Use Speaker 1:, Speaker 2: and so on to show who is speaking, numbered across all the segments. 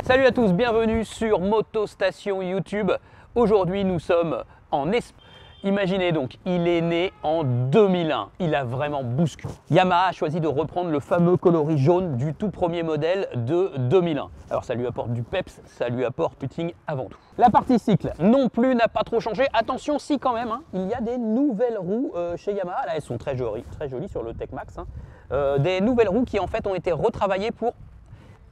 Speaker 1: Salut à tous, bienvenue sur Motostation YouTube. Aujourd'hui nous sommes en Espagne. Imaginez donc, il est né en 2001, il a vraiment bousculé. Yamaha a choisi de reprendre le fameux coloris jaune du tout premier modèle de 2001. Alors ça lui apporte du peps, ça lui apporte tuning avant tout. La partie cycle non plus n'a pas trop changé. Attention si quand même, il y a des nouvelles roues chez Yamaha. Là elles sont très jolies sur le Tech-Max. Des nouvelles roues qui en fait ont été retravaillées pour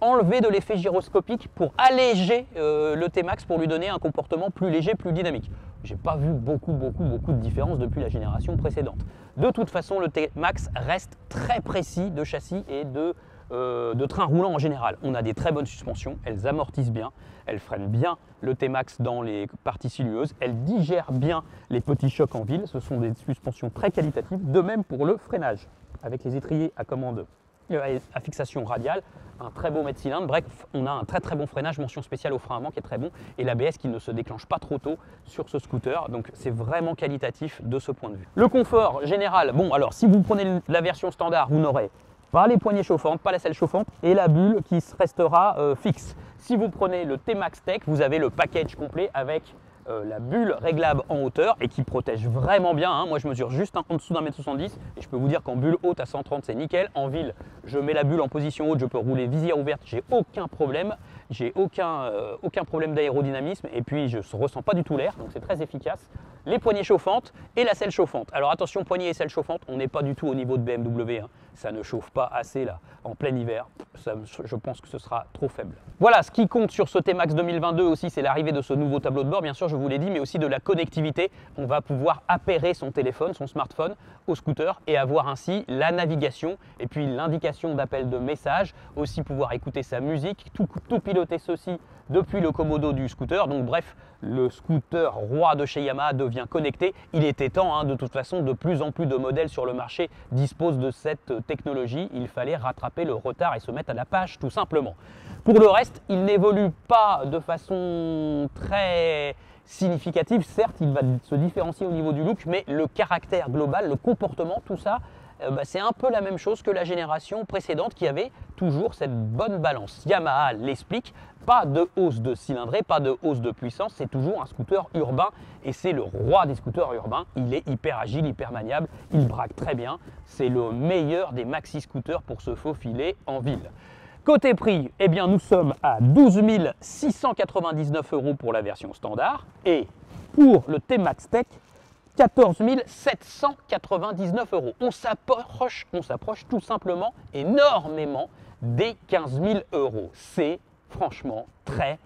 Speaker 1: enlever de l'effet gyroscopique, pour alléger le T-Max, pour lui donner un comportement plus léger, plus dynamique. J'ai pas vu beaucoup de différence depuis la génération précédente. De toute façon, le T-Max reste très précis de châssis et de train roulant en général. On a des très bonnes suspensions, elles amortissent bien, elles freinent bien le T-Max dans les parties sinueuses, elles digèrent bien les petits chocs en ville. Ce sont des suspensions très qualitatives, de même pour le freinage, avec les étriers à commande à fixation radiale, un très beau mètre-cylindre. Bref, on a un très bon freinage, mention spéciale au frein avant qui est très bon, et l'ABS qui ne se déclenche pas trop tôt sur ce scooter, donc c'est vraiment qualitatif de ce point de vue. Le confort général, bon alors si vous prenez la version standard, vous n'aurez pas les poignées chauffantes, pas la selle chauffante et la bulle qui restera fixe. Si vous prenez le T-Max Tech, vous avez le package complet avec la bulle réglable en hauteur et qui protège vraiment bien. Moi je mesure juste en dessous d'1,70 m et je peux vous dire qu'en bulle haute à 130 c'est nickel. En ville, je mets la bulle en position haute, je peux rouler visière ouverte, j'ai aucun problème. J'ai aucun problème d'aérodynamisme et puis je ne ressens pas du tout l'air, donc c'est très efficace. Les poignées chauffantes et la selle chauffante. Alors attention, poignées et selle chauffante, on n'est pas du tout au niveau de BMW. Ça ne chauffe pas assez là. En plein hiver, je pense que ce sera trop faible. Voilà, ce qui compte sur ce T-Max 2022 aussi, c'est l'arrivée de ce nouveau tableau de bord, bien sûr, je vous l'ai dit, mais aussi de la connectivité. On va pouvoir appairer son téléphone, son smartphone au scooter et avoir ainsi la navigation et puis l'indication d'appel de message, aussi pouvoir écouter sa musique, tout piloter ceci depuis le commodo du scooter. Donc bref, le scooter roi de chez Yamaha devient connecté. Il était temps, de toute façon, de plus en plus de modèles sur le marché disposent de cette technologie. Il fallait rattraper le retard et se mettre à la page tout simplement. Pour le reste, il n'évolue pas de façon très significative. Certes, il va se différencier au niveau du look, mais le caractère global, le comportement, tout ça, c'est un peu la même chose que la génération précédente qui avait toujours cette bonne balance. Yamaha l'explique, pas de hausse de cylindrée, pas de hausse de puissance, c'est toujours un scooter urbain et c'est le roi des scooters urbains. Il est hyper agile, hyper maniable, il braque très bien, c'est le meilleur des maxi scooters pour se faufiler en ville. Côté prix, eh bien nous sommes à 12 699 € pour la version standard et pour le T-Max Tech, 14 799 €. On s'approche tout simplement énormément des 15 000 €. C'est franchement très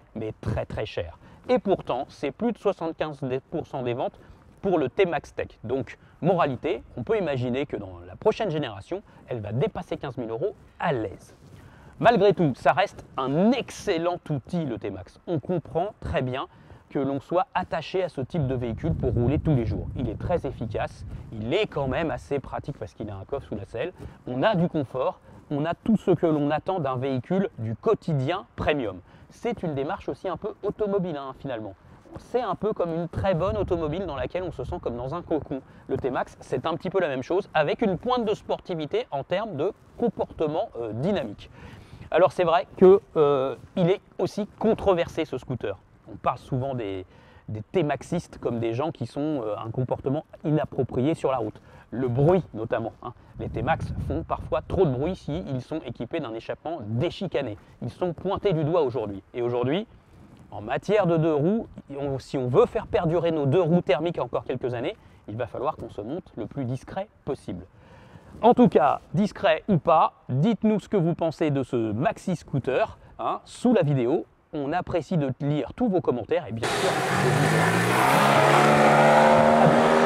Speaker 1: cher. Et pourtant, c'est plus de 75% des ventes pour le T-Max Tech. Donc, moralité, on peut imaginer que dans la prochaine génération, elle va dépasser 15 000 € à l'aise. Malgré tout, ça reste un excellent outil, le T-Max. On comprend très bien que l'on soit attaché à ce type de véhicule pour rouler tous les jours. Il est très efficace, il est quand même assez pratique parce qu'il a un coffre sous la selle. On a du confort, on a tout ce que l'on attend d'un véhicule du quotidien premium. C'est une démarche aussi un peu automobile finalement. C'est un peu comme une très bonne automobile dans laquelle on se sent comme dans un cocon. Le T-Max, c'est un petit peu la même chose avec une pointe de sportivité en termes de comportement dynamique. Alors c'est vrai qu'il est aussi controversé ce scooter. On parle souvent des T-Maxistes comme des gens qui sont un comportement inapproprié sur la route. Le bruit notamment. Les T-Max font parfois trop de bruit s'ils sont équipés d'un échappement déchicané. Ils sont pointés du doigt aujourd'hui. Et aujourd'hui, en matière de deux roues, si on veut faire perdurer nos deux roues thermiques encore quelques années, il va falloir qu'on se monte le plus discret possible. En tout cas, discret ou pas, dites-nous ce que vous pensez de ce maxi scooter sous la vidéo. On apprécie de lire tous vos commentaires et bien sûr, je vous dis à bientôt.